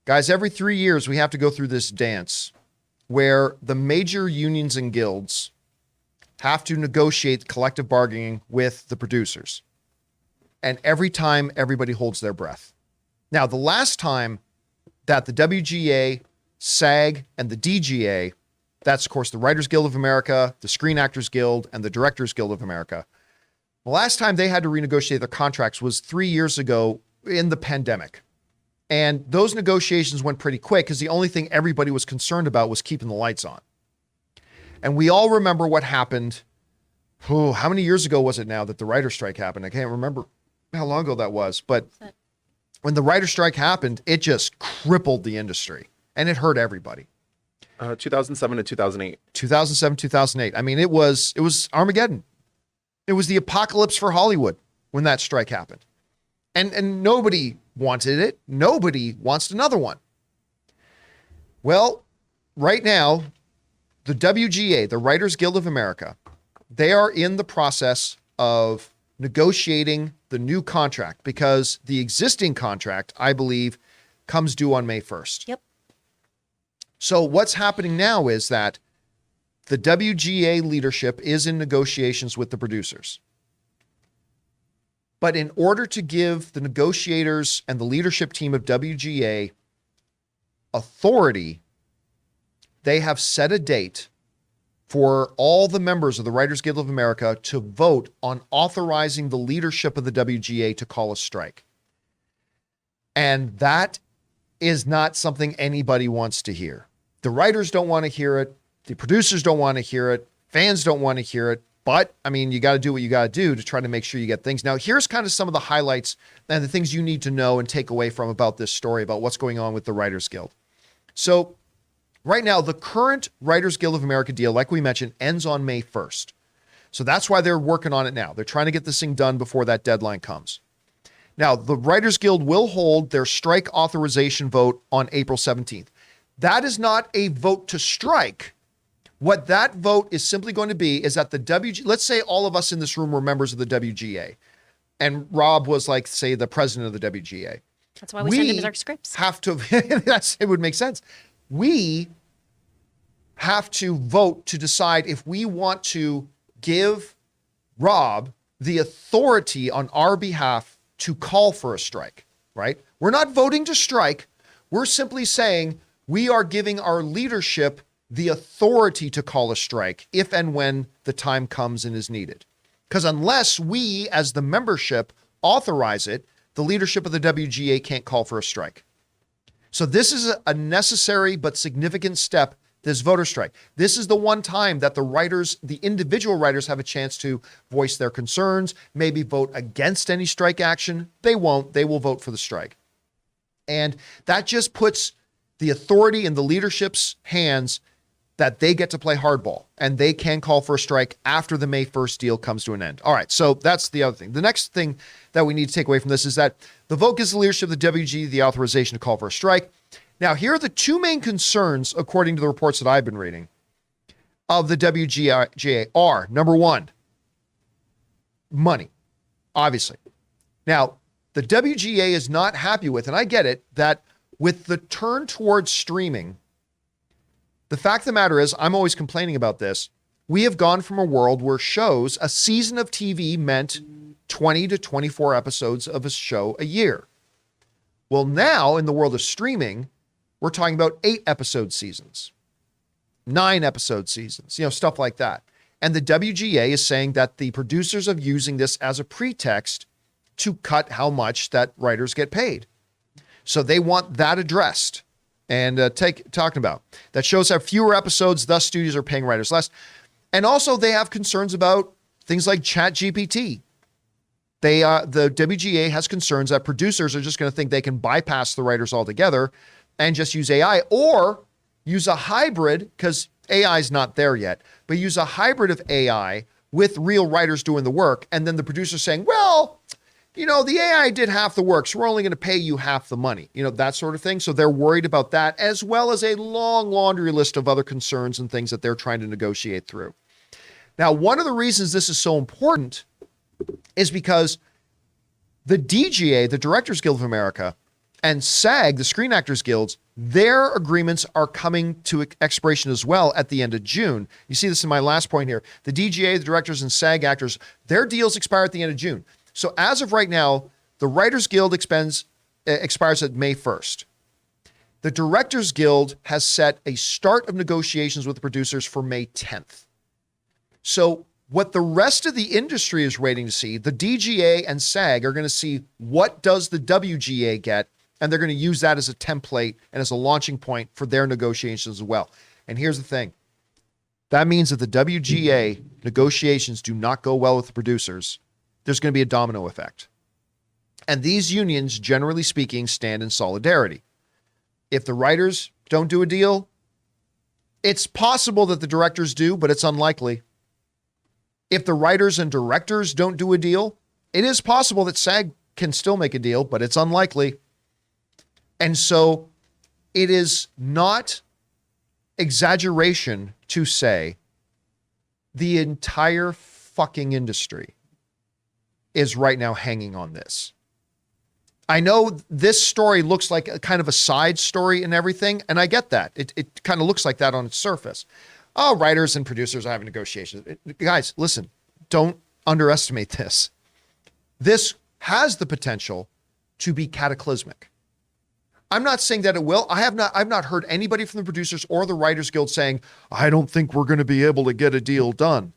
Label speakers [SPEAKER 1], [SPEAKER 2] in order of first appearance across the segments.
[SPEAKER 1] Guys, every 3 years, we have to go through this dance where the major unions and guilds have to negotiate collective bargaining with the producers. And every time, everybody holds their breath. Now, the last time that the WGA, SAG, and the DGA, that's, of course, the Writers Guild of America, the Screen Actors Guild, and the Directors Guild of America, the last time they had to renegotiate their contracts was 3 years ago in the pandemic. And those negotiations went pretty quick because the only thing everybody was concerned about was keeping the lights on. And we all remember what happened. Oh, how many years ago was it now that the writer's strike happened? I can't remember how long ago that was. But when the writer's strike happened, it just crippled the industry and it hurt everybody.
[SPEAKER 2] 2007 to 2008.
[SPEAKER 1] 2007, 2008. I mean, it was Armageddon. It was the apocalypse for Hollywood when that strike happened. And nobody wanted it. Nobody wants another one. Well, right now, the WGA, the Writers Guild of America, they are in the process of negotiating the new contract because the existing contract, I believe, comes due on May 1st.
[SPEAKER 3] Yep.
[SPEAKER 1] So what's happening now is that the WGA leadership is in negotiations with the producers. But in order to give the negotiators and the leadership team of WGA authority, they have set a date for all the members of the Writers Guild of America to vote on authorizing the leadership of the WGA to call a strike. And that is not something anybody wants to hear. The writers don't want to hear it. The producers don't want to hear it. Fans don't want to hear it. But, I mean, you got to do what you got to do to try to make sure you get things. Now, here's kind of some of the highlights and the things you need to know and take away from about this story, about what's going on with the Writers Guild. So, right now, the current Writers Guild of America deal, like we mentioned, ends on May 1st. So that's why they're working on it now. They're trying to get this thing done before that deadline comes. Now, the Writers Guild will hold their strike authorization vote on April 17th. That is not a vote to strike. What that vote is simply going to be is that the let's say all of us in this room were members of the WGA, and Rob was, like, say, the president of the WGA.
[SPEAKER 3] That's why we send him our scripts.
[SPEAKER 1] It would make sense. We have to vote to decide if we want to give Rob the authority on our behalf to call for a strike, right? We're not voting to strike. We're simply saying we are giving our leadership the authority to call a strike if and when the time comes and is needed. Because unless we, as the membership, authorize it, the leadership of the WGA can't call for a strike. So this is a necessary but significant step, this voter strike. This is the one time that the writers, the individual writers, have a chance to voice their concerns, maybe vote against any strike action. They won't. They will vote for the strike. And that just puts the authority in the leadership's hands that they get to play hardball, and they can call for a strike after the May 1st deal comes to an end. All right, so that's the other thing. The next thing that we need to take away from this is that the vote gives the leadership of the WGA the authorization to call for a strike. Now, here are the two main concerns, according to the reports that I've been reading, of the WGA are, number one, money, obviously. Now, the WGA is not happy with, and I get it, that with the turn towards streaming, the fact of the matter is, I'm always complaining about this. We have gone from a world where shows, a season of TV meant 20 to 24 episodes of a show a year. Well, now in the world of streaming, we're talking about 8-episode seasons, 9-episode seasons, stuff like that. And the WGA is saying that the producers are using this as a pretext to cut how much that writers get paid. So they want that addressed. And talking about that, shows have fewer episodes, thus studios are paying writers less. And also they have concerns about things like ChatGPT. The WGA has concerns that producers are just going to think they can bypass the writers altogether and just use AI, or use a hybrid, because AI is not there yet, but use a hybrid of AI with real writers doing the work. And then the producer saying, well, the AI did half the work, so we're only going to pay you half the money, that sort of thing. So they're worried about that, as well as a long laundry list of other concerns and things that they're trying to negotiate through. Now, one of the reasons this is so important is because the DGA, the Directors Guild of America, And SAG, the Screen Actors Guilds, their agreements are coming to expiration as well at the end of June. You see this in my last point here. The DGA, the directors, and SAG actors, their deals expire at the end of June. So as of right now, the Writers Guild expires at May 1st. The Directors Guild has set a start of negotiations with the producers for May 10th. So what the rest of the industry is waiting to see, the DGA and SAG are going to see what does the WGA get, and they're going to use that as a template and as a launching point for their negotiations as well. And here's the thing. That means if the WGA negotiations do not go well with the producers, there's going to be a domino effect. And these unions, generally speaking, stand in solidarity. If the writers don't do a deal, it's possible that the directors do, but it's unlikely. If the writers and directors don't do a deal, it is possible that SAG can still make a deal, but it's unlikely. And so it is not exaggeration to say the entire fucking industry is right now hanging on this. I know this story looks like a kind of a side story and everything, and I get that. It kind of looks like that on its surface. Oh, writers and producers are having negotiations. Guys, listen, don't underestimate this. This has the potential to be cataclysmic. I'm not saying that it will. I've not heard anybody from the producers or the Writers Guild saying, I don't think we're going to be able to get a deal done.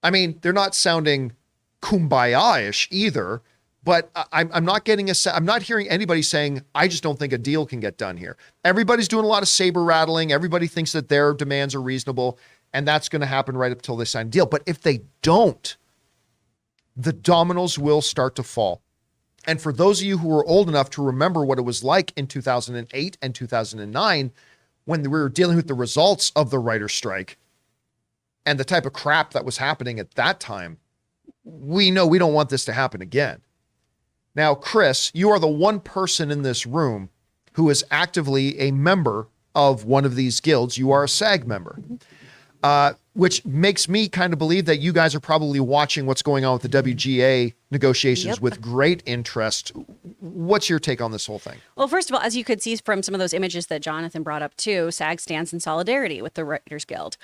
[SPEAKER 1] I mean, they're not sounding kumbaya-ish either. But I'm not hearing anybody saying, I just don't think a deal can get done here. Everybody's doing a lot of saber rattling. Everybody thinks that their demands are reasonable, and that's going to happen right up until they sign a deal. But if they don't, the dominoes will start to fall. And for those of you who are old enough to remember what it was like in 2008 and 2009, when we were dealing with the results of the writer's strike and the type of crap that was happening at that time, we know we don't want this to happen again. Now, Chris, you are the one person in this room who is actively a member of one of these guilds. You are a SAG member, which makes me kind of believe that you guys are probably watching what's going on with the WGA negotiations with great interest. What's your take on this whole thing?
[SPEAKER 3] Well, first of all, as you could see from some of those images that Jonathan brought up too, SAG stands in solidarity with the Writers Guild.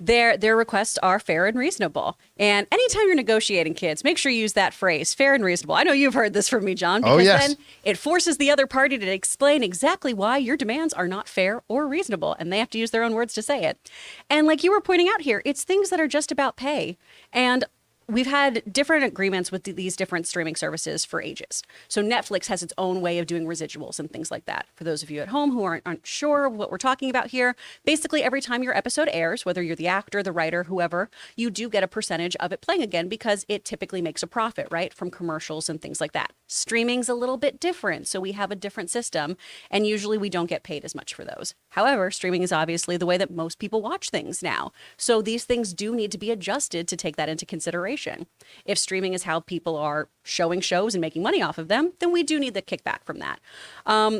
[SPEAKER 3] Their requests are fair and reasonable. And anytime you're negotiating, kids, make sure you use that phrase, fair and reasonable. I know you've heard this from me, John, because then it forces the other party to explain exactly why your demands are not fair or reasonable. And they have to use their own words to say it. And like you were pointing out here, it's things that are just about pay. And we've had different agreements with these different streaming services for ages. So Netflix has its own way of doing residuals and things like that. For those of you at home who aren't sure what we're talking about here, basically every time your episode airs, whether you're the actor, the writer, whoever, you do get a percentage of it playing again because it typically makes a profit, right? From commercials and things like that. Streaming's a little bit different, so we have a different system, and usually we don't get paid as much for those. However, streaming is obviously the way that most people watch things now. So these things do need to be adjusted to take that into consideration. If streaming is how people are showing shows and making money off of them, then we do need the kickback from that.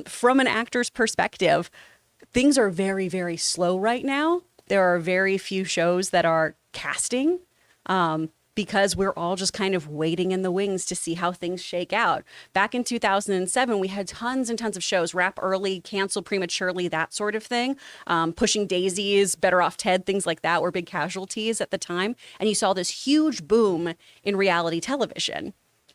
[SPEAKER 3] From an actor's perspective, things are very, very slow right now. There are very few shows that are casting because we're all just kind of waiting in the wings to see how things shake out. Back in 2007, we had tons and tons of shows, wrap early, cancel prematurely, that sort of thing. Pushing Daisies, Better Off Ted, things like that were big casualties at the time. And you saw this huge boom in reality television.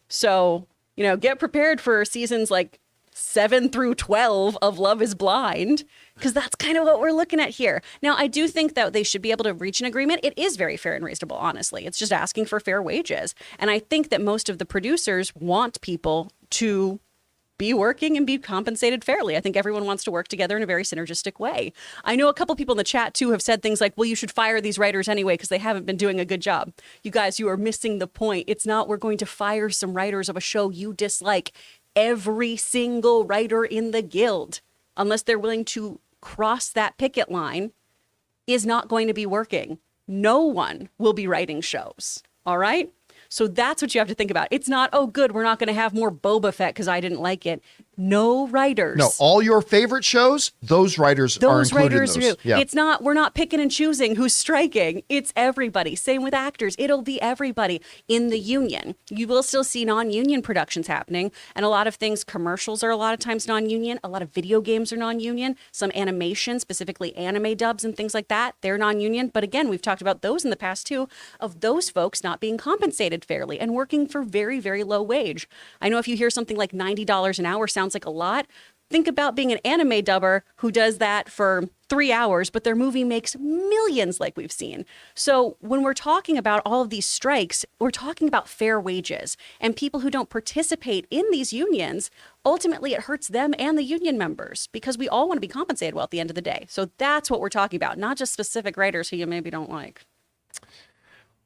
[SPEAKER 3] So, get prepared for seasons like 7 through 12 of Love is Blind, because that's kind of what we're looking at here. Now, I do think that they should be able to reach an agreement. It is very fair and reasonable, honestly. It's just asking for fair wages. And I think that most of the producers want people to be working and be compensated fairly. I think everyone wants to work together in a very synergistic way. I know a couple people in the chat, too, have said things like, well, you should fire these writers anyway because they haven't been doing a good job. You guys, you are missing the point. It's not we're going to fire some writers of a show you dislike. Every single writer in the guild, unless they're willing to cross that picket line, is not going to be working. No one will be writing shows. All right? So that's what you have to think about. It's not, oh, good, we're not going to have more Boba Fett because I didn't like it. no writers.
[SPEAKER 1] No, all your favorite shows, those writers are included in those. Yeah.
[SPEAKER 3] It's not, we're not picking and choosing who's striking. It's everybody. Same with actors. It'll be everybody in the union. You will still see non-union productions happening. And a lot of things, commercials are a lot of times non-union. A lot of video games are non-union. Some animation, specifically anime dubs and things like that, they're non-union. But again, we've talked about those in the past too, of those folks not being compensated fairly and working for very, very low wage. I know if you hear something like $90 an hour sounds like a lot. Think about being an anime dubber who does that for 3 hours, but their movie makes millions like we've seen. So when we're talking about all of these strikes, we're talking about fair wages, and people who don't participate in these unions, ultimately it hurts them and the union members because we all want to be compensated well at the end of the day. So that's what we're talking about, not just specific writers who you maybe don't like.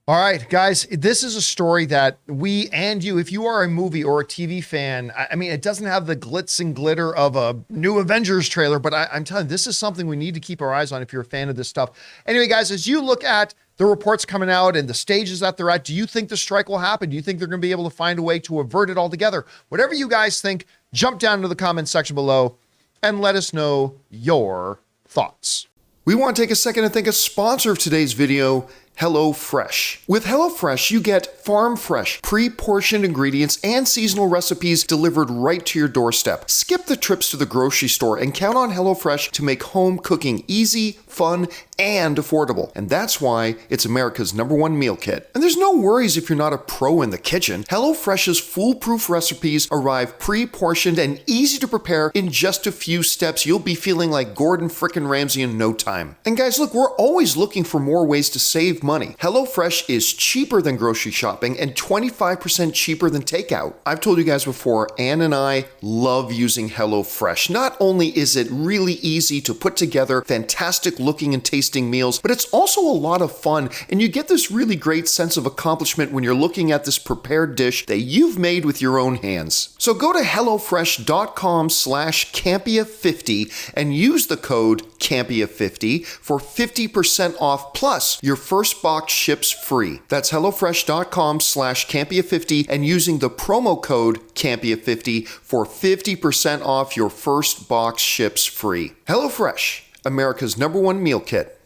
[SPEAKER 1] All right, guys, this is a story that we and you, if you are a movie or a TV fan, I mean, it doesn't have the glitz and glitter of a new Avengers trailer, but I'm telling you, this is something we need to keep our eyes on if you're a fan of this stuff. Anyway, guys, as you look at the reports coming out and the stages that they're at, do you think the strike will happen? Do you think they're going to be able to find a way to avert it altogether? Whatever you guys think, jump down into the comments section below and let us know your thoughts. We want to take a second to thank a sponsor of today's video, HelloFresh. With HelloFresh, you get farm-fresh, pre-portioned ingredients and seasonal recipes delivered right to your doorstep. Skip the trips to the grocery store and count on HelloFresh to make home cooking easy, fun, and affordable. And that's why it's America's #1 meal kit. And there's no worries if you're not a pro in the kitchen. HelloFresh's foolproof recipes arrive pre-portioned and easy to prepare in just a few steps. You'll be feeling like Gordon frickin' Ramsay in no time. And guys, look, we're always looking for more ways to save money. HelloFresh is cheaper than grocery shopping and 25% cheaper than takeout. I've told you guys before, Ann and I love using HelloFresh. Not only is it really easy to put together fantastic looking and tasting meals, but it's also a lot of fun, and you get this really great sense of accomplishment when you're looking at this prepared dish that you've made with your own hands. So go to hellofresh.com/Campea50 and use the code Campea50 for 50% off, plus your first box ships free. That's hellofresh.com/Campea50 and using the promo code Campea50 for 50% off your first box ships free. HelloFresh, America's #1 meal kit.